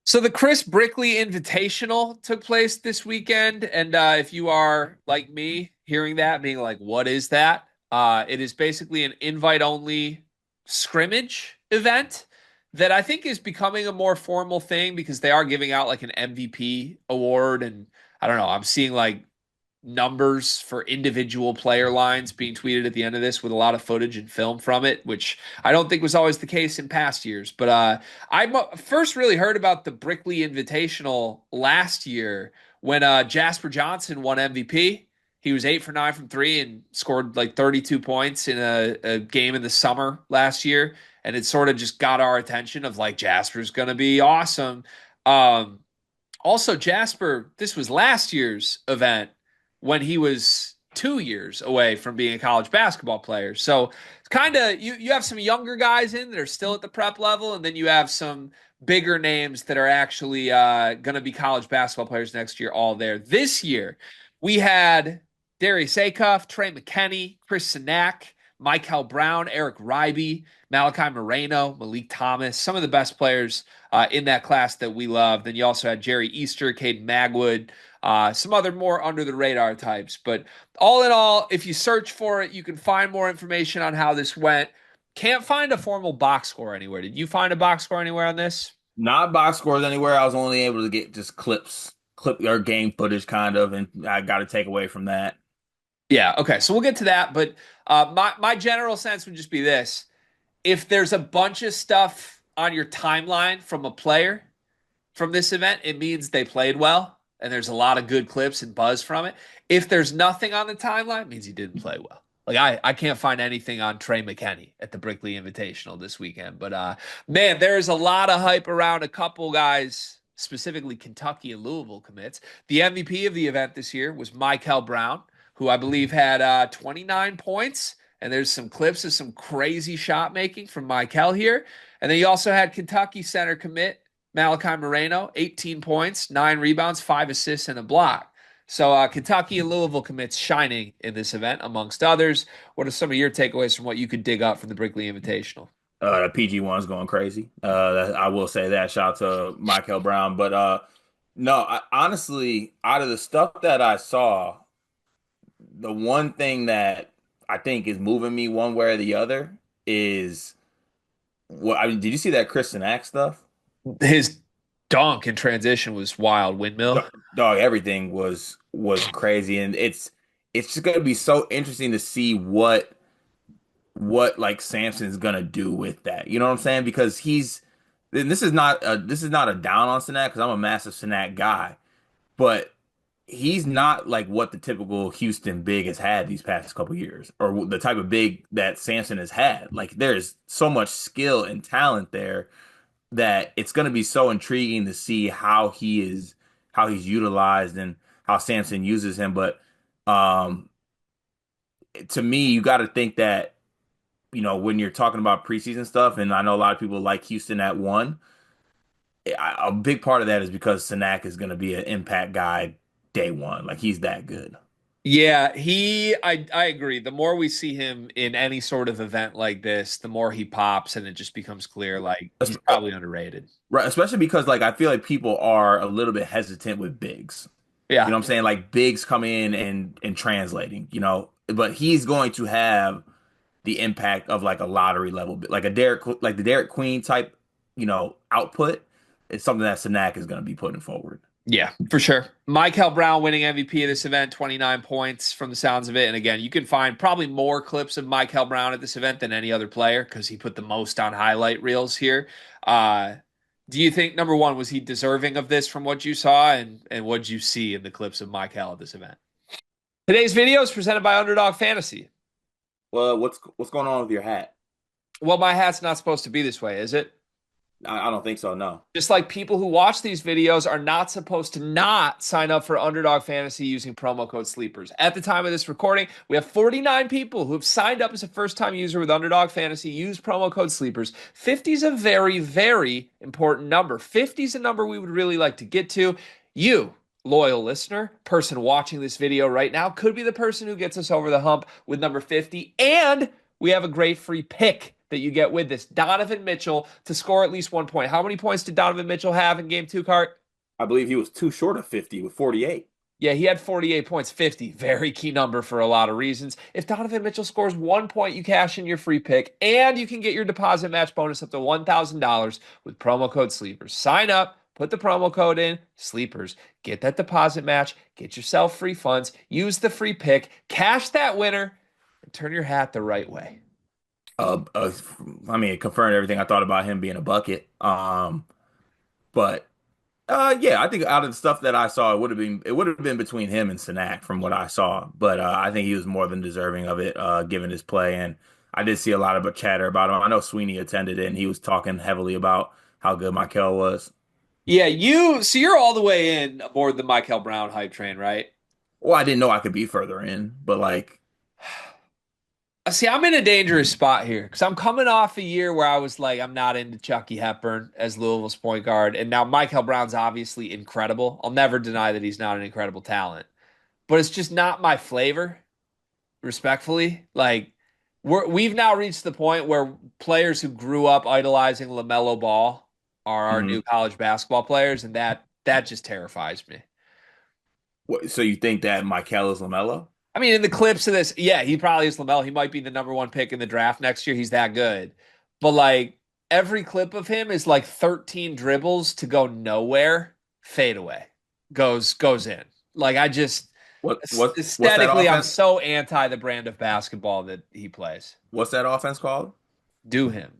So the Chris Brickley Invitational took place this weekend, and if you are like me, hearing that, being like, "What is that?" It is basically an invite-only scrimmage event that I think is becoming a more formal thing because they are giving out like an MVP award, and I don't know. I'm seeing like numbers for individual player lines being tweeted at the end of this with a lot of footage and film from it, which I don't think was always the case in past years. But first really heard about the Brickley Invitational last year when Jasper Johnson won MVP. He was 8 for 9 from three and scored like 32 points in a game in the summer last year. And it sort of just got our attention of like Jasper's going to be awesome. Um, Also, Jasper, this was last year's event when he was 2 years away from being a college basketball player. So it's kind of you have some younger guys in that are still at the prep level, and then you have some bigger names that are actually going to be college basketball players next year all there. This year, we had Darius Acuff, Trey McKenney, Chris Sinak, Michael Brown, Eric Ryby, Malachi Moreno, Malik Thomas, some of the best players in that class that we love. Then you also had Jerry Easter, Caden Magwood, some other more under the radar types. But all in all, if you search for it, you can find more information on how this went. Can't find a formal box score anywhere. Did you find a box score anywhere on this? Not box scores anywhere. I was only able to get just clip or game footage kind of, and I got to take away from that. Yeah, okay. So we'll get to that. But my general sense would just be this. If there's a bunch of stuff on your timeline from a player from this event, it means they played well and there's a lot of good clips and buzz from it. If there's nothing on the timeline, it means he didn't play well. Like I can't find anything on Trey McKenney at the Brickley Invitational this weekend. But man, there's a lot of hype around a couple guys, specifically Kentucky and Louisville commits. The MVP of the event this year was Michael Brown, who I believe had 29 points. And there's some clips of some crazy shot making from Michael here. And then you also had Kentucky center commit Malachi Moreno, 18 points, 9 rebounds, 5 assists, and a block. So Kentucky and Louisville commits shining in this event, amongst others. What are some of your takeaways from what you could dig up from the Brickley Invitational? The PG1's going crazy. I will say that. Shout out to Michael Brown. But no, honestly, out of the stuff that I saw, the one thing that I think is moving me one way or the other is what I mean. Did you see that Kristen Ack stuff? His dunk in transition was wild. Windmill. Dog, everything was crazy, and it's just gonna be so interesting to see what like Samson's gonna do with that. You know what I'm saying? Because and this is not a down on Sinak because I'm a massive Sinak guy, but he's not like what the typical Houston big has had these past couple years, or the type of big that Samson has had. Like there's so much skill and talent there that it's going to be so intriguing to see how he's utilized and how Samson uses him. But um, to me, you got to think that when you're talking about preseason stuff, and I know a lot of people like Houston at one. A big part of that is because Sanak is going to be an impact guy day one. Like he's that good. Yeah, I agree. The more we see him in any sort of event like this, the more he pops and it just becomes clear like he's Es- uh, probably underrated. Right, especially because like I feel like people are a little bit hesitant with bigs. You Yeah. know what I'm saying? Like bigs come in and translating, but he's going to have the impact of like a lottery level, like like the Derek Queen type, output. It's something that Sanak is going to be putting forward. Yeah, for sure. Michael Brown winning MVP of this event, 29 points from the sounds of it. And again, you can find probably more clips of Michael Brown at this event than any other player because he put the most on highlight reels here. Uh, do you think, number one, was he deserving of this from what you saw? And what did you see in the clips of Michael at this event? Today's video is presented by Underdog Fantasy. Well, what's going on with your hat? Well, my hat's not supposed to be this way, is it? I don't think so. No. Just like people who watch these videos are not supposed to not sign up for Underdog Fantasy using promo code SLEEPERS. At the time of this recording, we have 49 people who have signed up as a first-time user with Underdog Fantasy. Use promo code SLEEPERS. 50 is a very, very important number. 50 is a number we would really like to get to. You, loyal listener, person watching this video right now, could be the person who gets us over the hump with number 50. And we have a great free pick that you get with this. Donovan Mitchell to score at least 1 point. How many points did Donovan Mitchell have in game two, Cart? I believe he was too short of 50 with 48. Yeah, he had 48 points, 50. Very key number for a lot of reasons. If Donovan Mitchell scores 1 point, you cash in your free pick, and you can get your deposit match bonus up to $1,000 with promo code Sleepers. Sign up, put the promo code in, Sleepers. Get that deposit match, get yourself free funds, use the free pick, cash that winner, and turn your hat the right way. Uh, uh, I mean, it confirmed everything I thought about him being a bucket. But yeah, I think out of the stuff that I saw, it would have been between him and Sanak from what I saw. But I think he was more than deserving of it, given his play. And I did see a lot of chatter about him. I know Sweeney attended it, and he was talking heavily about how good Michael was. Yeah, so you're all the way in aboard the Michael Brown hype train, right? Well, I didn't know I could be further in, but like, See, I'm in a dangerous spot here because I'm coming off a year where I was like, I'm not into Chucky Hepburn as Louisville's point guard. And now Michael Brown's obviously incredible. I'll never deny that he's not an incredible talent, but it's just not my flavor, respectfully. Like, we've now reached the point where players who grew up idolizing LaMelo Ball are our mhm. new college basketball players, and that just terrifies me. So you think that Michael is LaMelo? I mean, in the clips of this, yeah, he probably is LaMelo. He might be the number one pick in the draft next year. He's that good. But like every clip of him is like 13 dribbles to go nowhere, fade away, goes in. Like I just What's that aesthetically, I'm offense? so anti the brand of basketball that he plays. What's that offense called? Do him.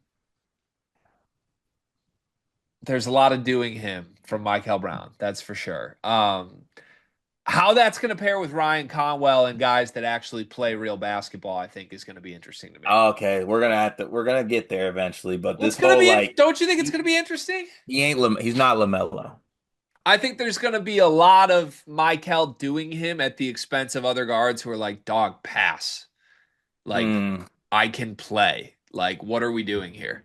There's a lot of doing him from Michael Brown, that's for sure. How that's going to pair with Ryan Conwell and guys that actually play real basketball, I think, is going to be interesting to me. Okay, we're gonna get there eventually, but Well, it's this going to whole be. like Don't you think it's going to he, be interesting? he's not LaMelo. I think there's going to be a lot of Michael doing him at the expense of other guards who are like, dog, pass. Like, Hmm. I can play. Like, what are we doing here?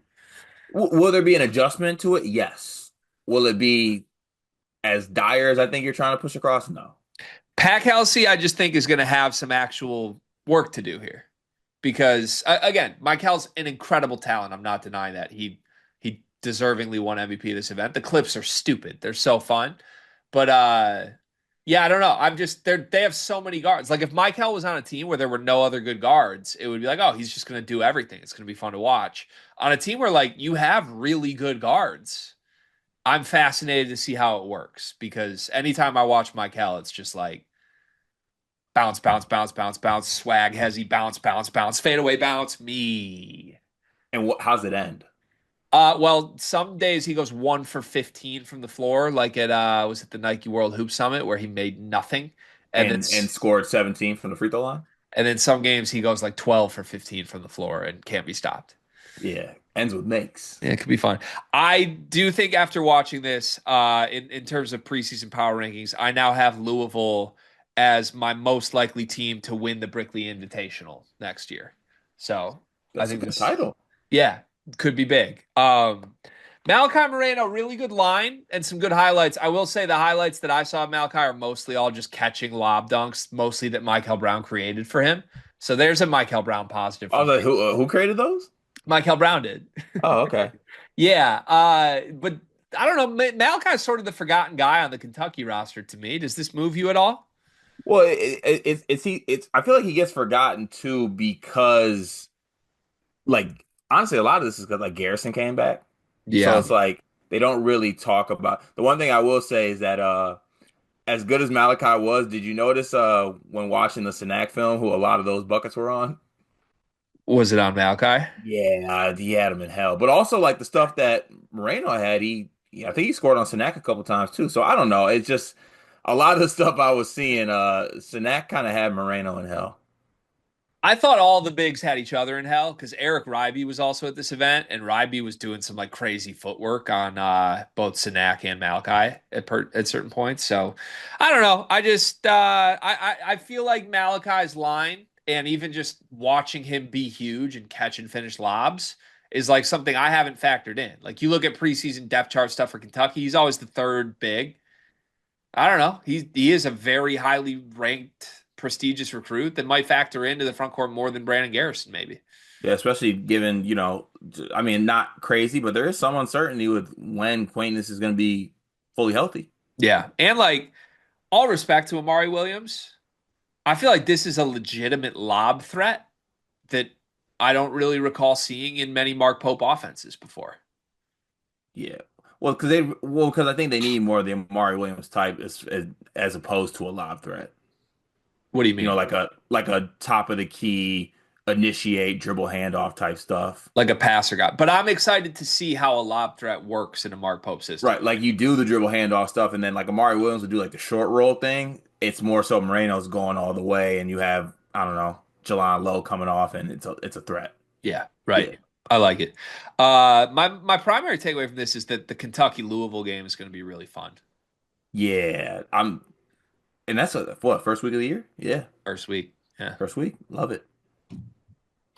Will there be an adjustment to it? Yes. Will it be as dire as I think you're trying to push across? No. Pat Kelsey, I just think is going to have some actual work to do here because again, Michael's an incredible talent. I'm not denying that he deservingly won MVP this event. The clips are stupid. They're so fun, but yeah, I don't know. They have so many guards. Like if Michael was on a team where there were no other good guards, it would be like, oh, he's just going to do everything. It's going to be fun to watch. On a team where like you have really good guards, I'm fascinated to see how it works because anytime I watch Michael, it's just like bounce, bounce, bounce, bounce, bounce, swag, hezzy, bounce, bounce, bounce, fade away, bounce, me. And how's it end? Well, some days he goes 1 for 15 from the floor, like at was it the Nike World Hoop Summit where he made nothing, and then And scored 17 from the free throw line? some games he goes like 12 for 15 from the floor and can't be stopped. Yeah. Ends with makes. Yeah, it could be fun. I do think after watching this, in terms of preseason power rankings, I now have Louisville as my most likely team to win the Brickley Invitational next year. So I That's a think good this, title. yeah, could be big. Malachi Moreno, really good line and some good highlights. I will say the highlights that I saw of Malachi are mostly all just catching lob dunks, mostly that Michael Brown created for him. So there's a Michael Brown positive I from was like, me. who created those? Michael Brown did. Oh, okay. Yeah, but I don't know. Malachi's sort of the forgotten guy on the Kentucky roster to me. Does this move you at all? Well, it's I feel like he gets forgotten too because like honestly, a lot of this is because like Garrison came back, so Yeah. it's like they don't really talk about. The one thing I will say is that as good as Malachi was, did you notice when watching the Sanak film who a lot of those buckets were on? Was it on Malachi? Yeah, he had him in hell. But also like the stuff that Moreno had, I think he scored on Sanak a couple times too. So I don't know. It's just a lot of the stuff I was seeing, Sanak kind of had Moreno in hell. I thought all the bigs had each other in hell because Eric Ryby was also at this event, and Ryby was doing some like crazy footwork on both Sanak and Malachi at certain points. So I don't know. I just I feel like Malachi's line and even just watching him be huge and catch and finish lobs is like something I haven't factored in. Like you look at preseason depth chart stuff for Kentucky, he's always the third big. I don't know. He is a very highly ranked, prestigious recruit that might factor into the front court more than Brandon Garrison, maybe. Yeah, especially given, I mean, not crazy, but there is some uncertainty with when Quaintness is going to be fully healthy. Yeah. And like all respect to Amari Williams, I feel like this is a legitimate lob threat that I don't really recall seeing in many Mark Pope offenses before. Yeah. Because I think they need more of the Amari Williams type as opposed to a lob threat. What do you mean? Like a top of the key initiate dribble handoff type stuff. Like a passer guy. But I'm excited to see how a lob threat works in a Mark Pope system. Right, like you do the dribble handoff stuff, and then like Amari Williams would do like the short roll thing. It's more so Moreno's going all the way, and you have I don't know Jelon Lowe coming off, and it's a threat. Yeah, Yeah, right. I like it. My primary takeaway from this is that the Kentucky Louisville game is going to be really fun. yeah. And that's what first week of the year. Yeah, First week. Yeah. first week. Love it.